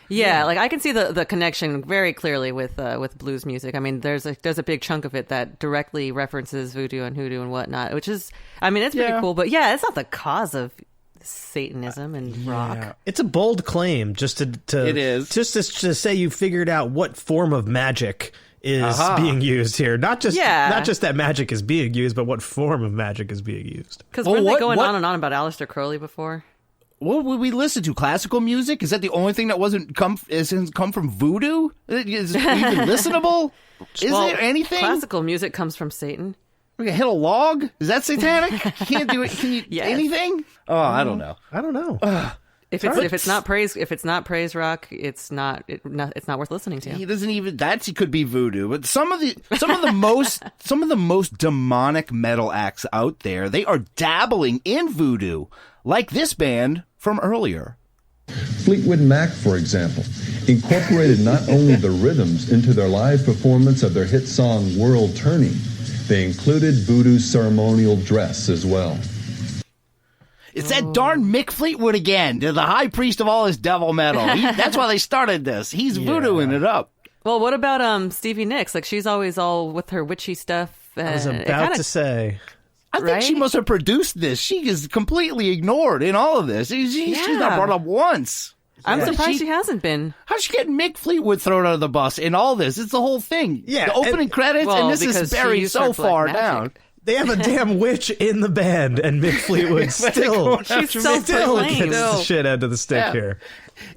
Yeah, like I can see the connection very clearly with blues music. I mean, there's a big chunk of it that directly references voodoo and hoodoo and whatnot, which is, I mean, it's pretty cool. But yeah, it's not the cause of Satanism and rock. It's a bold claim just to it is just to say you figured out what form of magic is being used here. Not just that magic is being used, but what form of magic is being used. Because weren't they going on and on about Aleister Crowley before? What would we listen to? Classical music? Is that the only thing that hasn't come from voodoo? Is it even listenable? Is there anything? Classical music comes from Satan. We can hit a log? Is that satanic? You can't do it. Can you anything? Oh, I don't know. If it's not praise rock, it's not worth listening to. He doesn't even. He could be voodoo. But some of the most demonic metal acts out there, they are dabbling in voodoo, like this band from earlier. Fleetwood Mac, for example, incorporated not only the rhythms into their live performance of their hit song World Turning, they included voodoo ceremonial dress as well. It's that darn Mick Fleetwood again, the high priest of all this devil metal. That's why they started this. He's voodooing it up. Well, what about Stevie Nicks? Like, she's always all with her witchy stuff. I was about to say. I think she must have produced this. She is completely ignored in all of this. She's not brought up once. I'm surprised she hasn't been. How'd she get Mick Fleetwood thrown out of the bus in all this? It's the whole thing. Yeah, the opening credits, and this is buried so far down. They have a damn witch in the band, and Mick Fleetwood still gets the shit end of the stick here.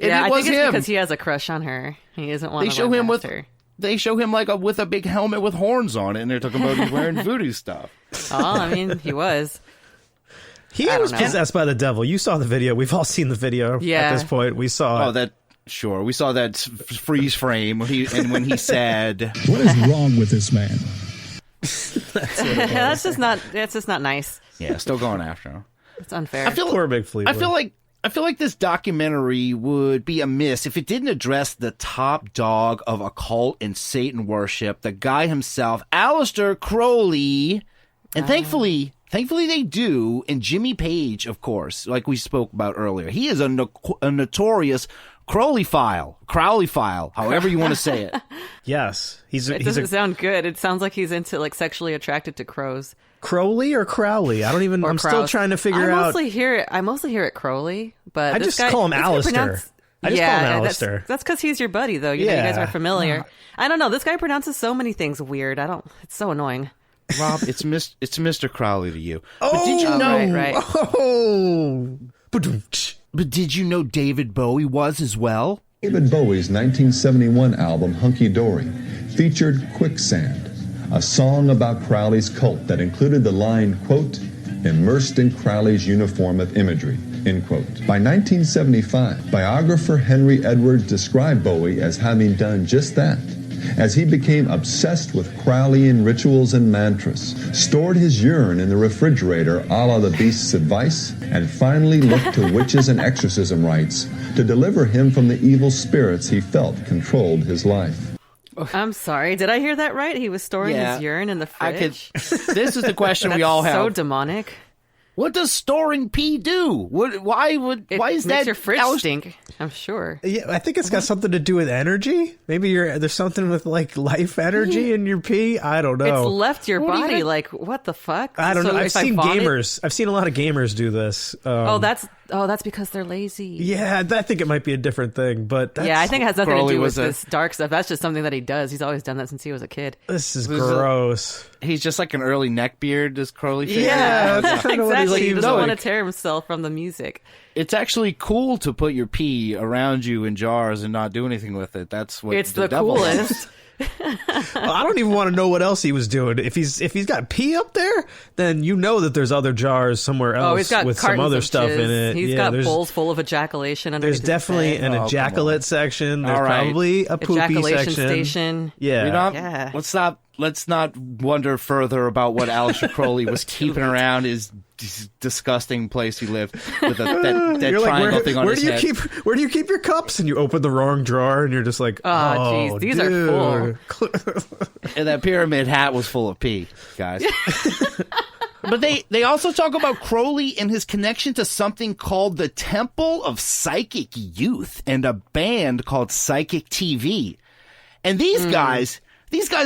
Yeah, I think it's because he has a crush on her. He doesn't want to run past her. They show him with a big helmet with horns on it, and they're talking about he's wearing voodoo stuff. Oh, I mean, he was. He was possessed by the devil. You saw the video. We've all seen the video at this point. We saw it. Sure. We saw that freeze frame when he said, "What is wrong with this man?" That's just not nice. Yeah, still going after him. It's unfair. Poor Big Fleetwood. I feel like this documentary would be amiss if it didn't address the top dog of occult and Satan worship, the guy himself, Aleister Crowley. And thankfully they do. And Jimmy Page, of course, like we spoke about earlier, he is a notorious Crowley-phile, however you want to say it. Yes. It doesn't sound good. It sounds like he's into, like, sexually attracted to crows. Crowley or Crowley? I don't even. I'm still trying to figure out. I mostly hear it Crowley, but I just call him Aleister. I just call him Aleister. That's because he's your buddy, though. You know, you guys are familiar. I don't know. This guy pronounces so many things weird. It's so annoying. Rob, it's Mr. Crowley to you. Oh, but did you know? Right. Oh. But did you know David Bowie was as well? David Bowie's 1971 album Hunky Dory featured Quicksand, a song about Crowley's cult that included the line, quote, immersed in Crowley's uniform of imagery, end quote. By 1975, biographer Henry Edwards described Bowie as having done just that, as he became obsessed with Crowleyan rituals and mantras, stored his urine in the refrigerator a la the beast's advice, and finally looked to witches and exorcism rites to deliver him from the evil spirits he felt controlled his life. I'm sorry. Did I hear that right? He was storing his urine in the fridge? This is the question we all have. So demonic. What does storing pee do? Why is that? Makes your fridge stink, I'm sure. Yeah, I think it's got something to do with energy. Maybe there's something with, like, life energy in your pee. I don't know. It's left your body. Like, what the fuck? I don't know. I've seen a lot of gamers do this. That's because they're lazy. Yeah, I think it might be a different thing, but I think it has nothing to do with this dark stuff. That's just something that he does. He's always done that since he was a kid. This is gross. He's just like an early neckbeard, this Crowley figure. Yeah, exactly. He doesn't want to tear himself from the music. It's actually cool to put your pee around you in jars and not do anything with it. That's what it's the coolest. Well, I don't even want to know what else he was doing. If he's got pee up there, then you know that there's other jars somewhere else he's got with some other stuff in it. He's got bowls full of ejaculation. There's definitely an ejaculate section. There's probably a poopy ejaculation section. Station. Yeah. Let's not wonder further about what Aleister Crowley was keeping around his disgusting place he lived with that triangle thing on his head. Where do you keep your cups? And you open the wrong drawer, and you're just like, oh, geez, these are full. And that pyramid hat was full of pee, guys. But they also talk about Crowley and his connection to something called the Temple of Psychic Youth and a band called Psychic TV. And these guys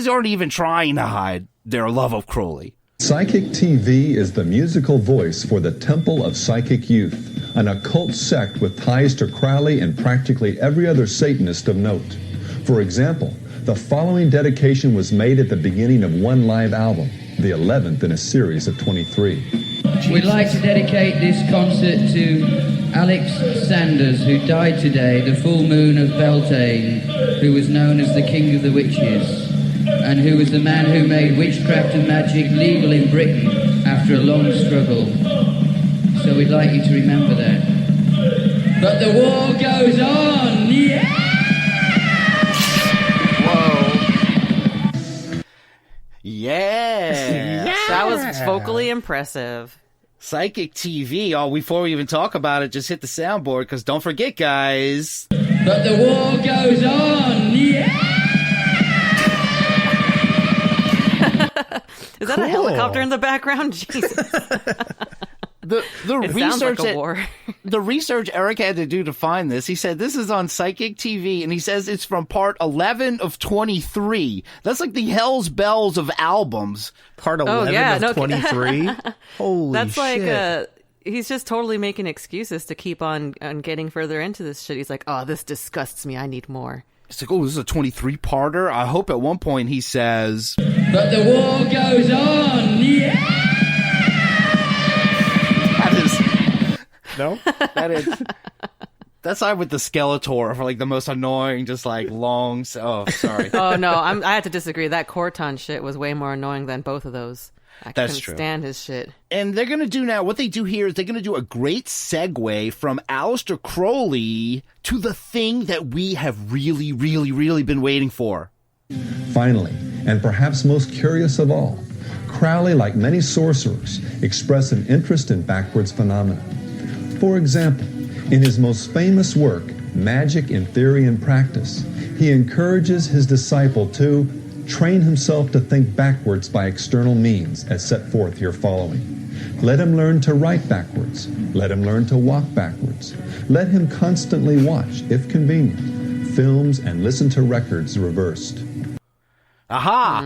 aren't even trying to hide their love of Crowley. Psychic TV is the musical voice for the Temple of Psychic Youth, an occult sect with ties to Crowley and practically every other Satanist of note. For example, the following dedication was made at the beginning of one live album, the 11th in a series of 23. We'd like to dedicate this concert to Alex Sanders, who died today, the full moon of Beltane, who was known as the King of the Witches, and who was the man who made witchcraft and magic legal in Britain after a long struggle. So we'd like you to remember that. But the war goes on, yeah! Whoa. Yeah. That was vocally impressive. Psychic TV. Oh, before we even talk about it, just hit the soundboard, because don't forget, guys. But the war goes on, yeah! Is that a helicopter in the background? Jesus. The It research sounds like a war. The research Eric had to do to find this, he said this is on Psychic TV, and he says it's from part 11 of 23. That's like the Hell's Bells of albums. Part 11 of 23? Holy That's shit. like he's just totally making excuses to keep on getting further into this shit. He's like, oh, this disgusts me. I need more. It's like, oh, this is a 23-parter? I hope at one point he says... But the war goes on, yeah! That is... No? That is... That's like with the Skeletor for like the most annoying, just like long... Oh, sorry. Oh, no, I have to disagree. That Corton shit was way more annoying than both of those. I That's couldn't true. stand his shit. And they're going to do now, what they do here is they're going to do a great segue from Aleister Crowley to the thing that we have really, really, really been waiting for. Finally, and perhaps most curious of all, Crowley, like many sorcerers, expressed an interest in backwards phenomena. For example, in his most famous work, Magic in Theory and Practice, he encourages his disciple to train himself to think backwards by external means, as set forth here following. Let him learn to write backwards. Let him learn to walk backwards. Let him constantly watch, if convenient, films and listen to records reversed. Aha!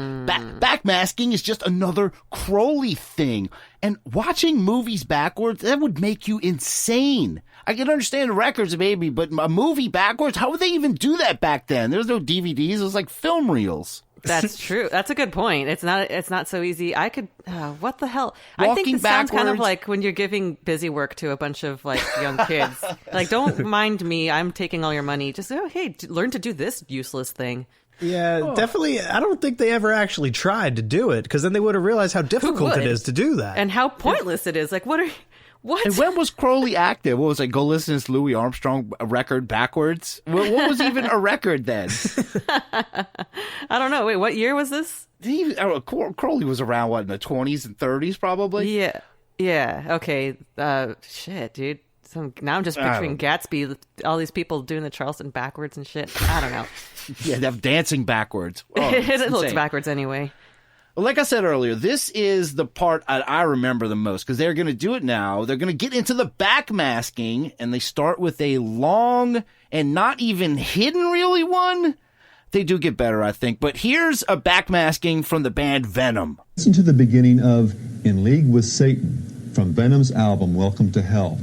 Backmasking is just another Crowley thing. And watching movies backwards, that would make you insane. I can understand records maybe, but a movie backwards, how would they even do that back then? There was no DVDs, it was like film reels. That's true. That's a good point. It's not so easy. I could, what the hell? I think Walking this sounds kind of backwards. like when you're giving busy work to a bunch of like young kids. Like, don't mind me. I'm taking all your money. Just, hey, learn to do this useless thing. Yeah, definitely. I don't think they ever actually tried to do it, because then they would have realized how difficult it is to do that. And how pointless it is. Like, what? And when was Crowley active? What was it? Go listen to this Louis Armstrong record backwards? What was even a record then? I don't know. Wait, what year was this? Crowley was around, what, in the 20s and 30s probably? Yeah. Okay. Shit, dude. Now I'm just picturing Gatsby, all these people doing the Charleston backwards and shit. I don't know. Yeah, they have dancing backwards. Oh, it looks backwards anyway. Well, like I said earlier, this is the part I remember the most, because they're going to do it now. They're going to get into the backmasking, and they start with a long and not even hidden really one. They do get better, I think. But here's a backmasking from the band Venom. Listen to the beginning of In League with Satan from Venom's album Welcome to Hell.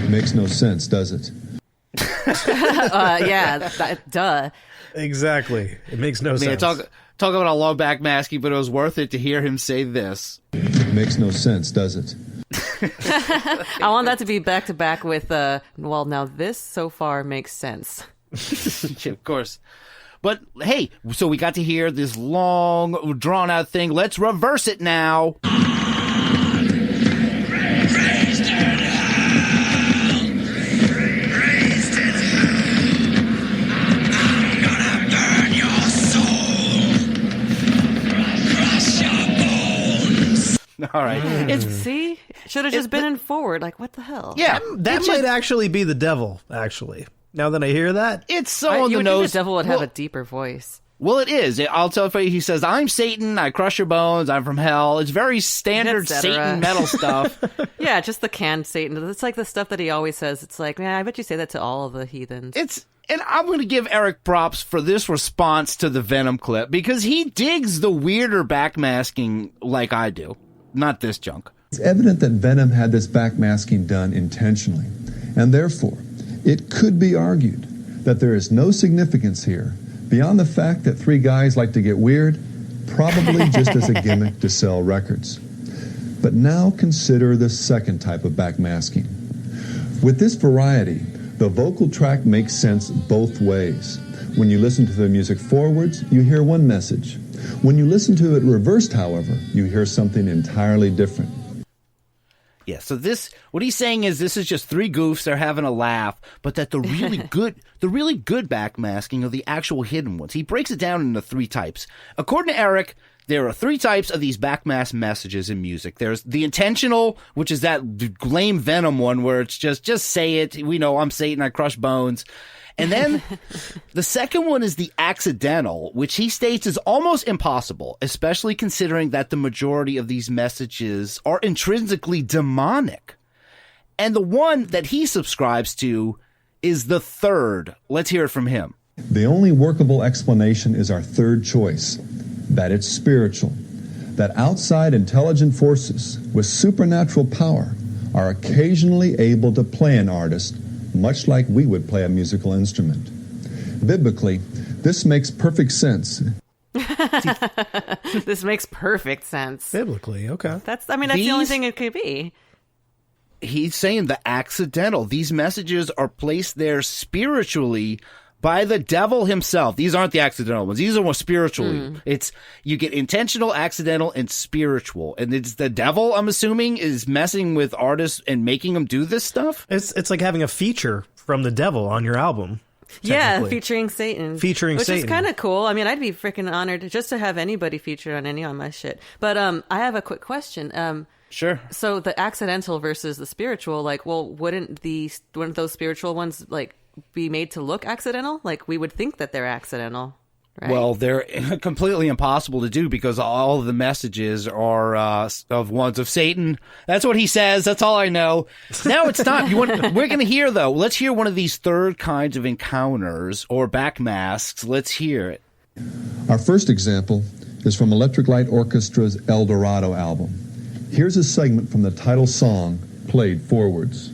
Makes no sense, does it? Duh. Exactly. It makes no sense. Talk about a long backmasking, but it was worth it to hear him say this. Makes no sense, does it? I want that to be back to back with, well, now this so far makes sense. Yeah, of course. But hey, so we got to hear this long, drawn out thing. Let's reverse it now. All right. See? Should have just been in forward. Like, what the hell? Yeah. That might actually be the devil, actually. Now that I hear that. It's so on you the would nose. think the devil would have a deeper voice. Well, it is. I'll tell you, he says, I'm Satan, I crush your bones, I'm from hell. It's very standard Satan metal stuff. Yeah, just the canned Satan. It's like the stuff that he always says. It's like, man, I bet you say that to all of the heathens. And I'm going to give Eric props for this response to the Venom clip, because he digs the weirder backmasking like I do. Not this junk. It's evident that Venom had this backmasking done intentionally, and therefore, it could be argued that there is no significance here beyond the fact that three guys like to get weird, probably just as a gimmick to sell records. But now consider the second type of backmasking. With this variety, the vocal track makes sense both ways. When you listen to the music forwards, you hear one message. When you listen to it reversed, however, you hear something entirely different. Yeah, so what he's saying is this is just three goofs, they're having a laugh, but that the really good backmasking are the actual hidden ones. He breaks it down into three types. According to Eric, there are three types of these backmask messages in music. There's the intentional, which is that lame Venom one where it's just say it, we know I'm Satan, I crush bones. And then the second one is the accidental, which he states is almost impossible, especially considering that the majority of these messages are intrinsically demonic. And the one that he subscribes to is the third. Let's hear it from him. The only workable explanation is our third choice, that it's spiritual, that outside intelligent forces with supernatural power are occasionally able to play an artist much like we would play a musical instrument. Biblically, this makes perfect sense. This makes perfect sense. Biblically, okay. That's the only thing it could be. He's saying the accidental. These messages are placed there spiritually by the devil himself. These aren't the accidental ones. These are more spiritually. It's you get intentional, accidental, and spiritual. And it's the devil, I'm assuming, is messing with artists and making them do this stuff. It's like having a feature from the devil on your album. Yeah, featuring Satan. Which is kind of cool. I mean, I'd be freaking honored just to have anybody featured on any of my shit. But I have a quick question. Sure. So the accidental versus the spiritual, like, well, wouldn't those spiritual ones, like, be made to look accidental? Like, we would think that they're accidental, right? Well, they're completely impossible to do because all of the messages are of ones of Satan. That's what he says. That's all I know. Now it's time. We're going to hear, though. Let's hear one of these third kinds of encounters or backmasks. Let's hear it. Our first example is from Electric Light Orchestra's El Dorado album. Here's a segment from the title song played forwards.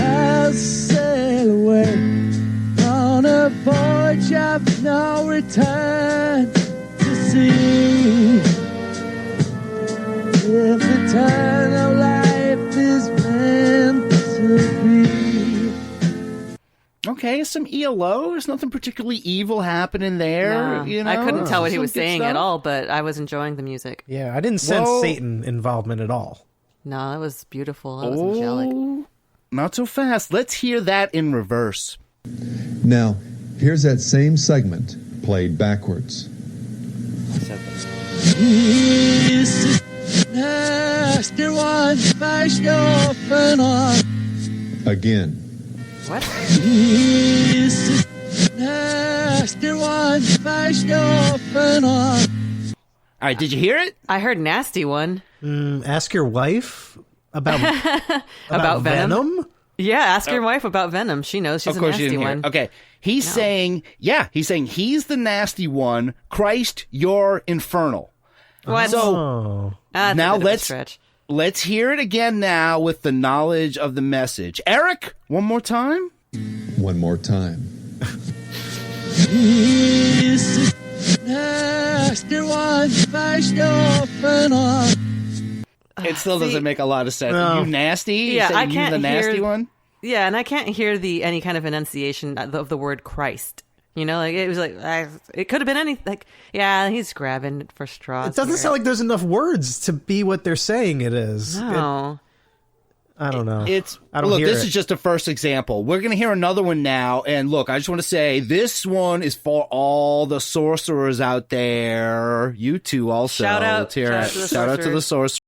I'll sail away on a voyage of no return to sea. If eternal life is meant to be. Okay, some ELO. There's nothing particularly evil happening there. No, I couldn't tell what he was saying at all, but I was enjoying the music. Yeah, I didn't sense Satan involvement at all. No, it was beautiful. It was angelic. Not so fast. Let's hear that in reverse. Now, here's that same segment played backwards. Again. What? All right, did you hear it? I heard nasty one. Ask your wife about Venom? Yeah, ask your wife about Venom. She knows she's a nasty one. Okay. He's saying he's the nasty one. Christ, you're infernal. What? So now let's hear it again now with the knowledge of the message. Eric, one more time. One more time. It still doesn't make a lot of sense. No. You nasty? Yeah, I can't the nasty one. Yeah, and I can't hear any kind of enunciation of the word Christ. You know, like it was like it could have been anything. Like, yeah, he's grabbing for straws. It doesn't sound like there's enough words to be what they're saying it is. No. I don't know. This is just a first example. We're going to hear another one now. And look, I just want to say this one is for all the sorcerers out there. You two also. Shout out to the sorcerers.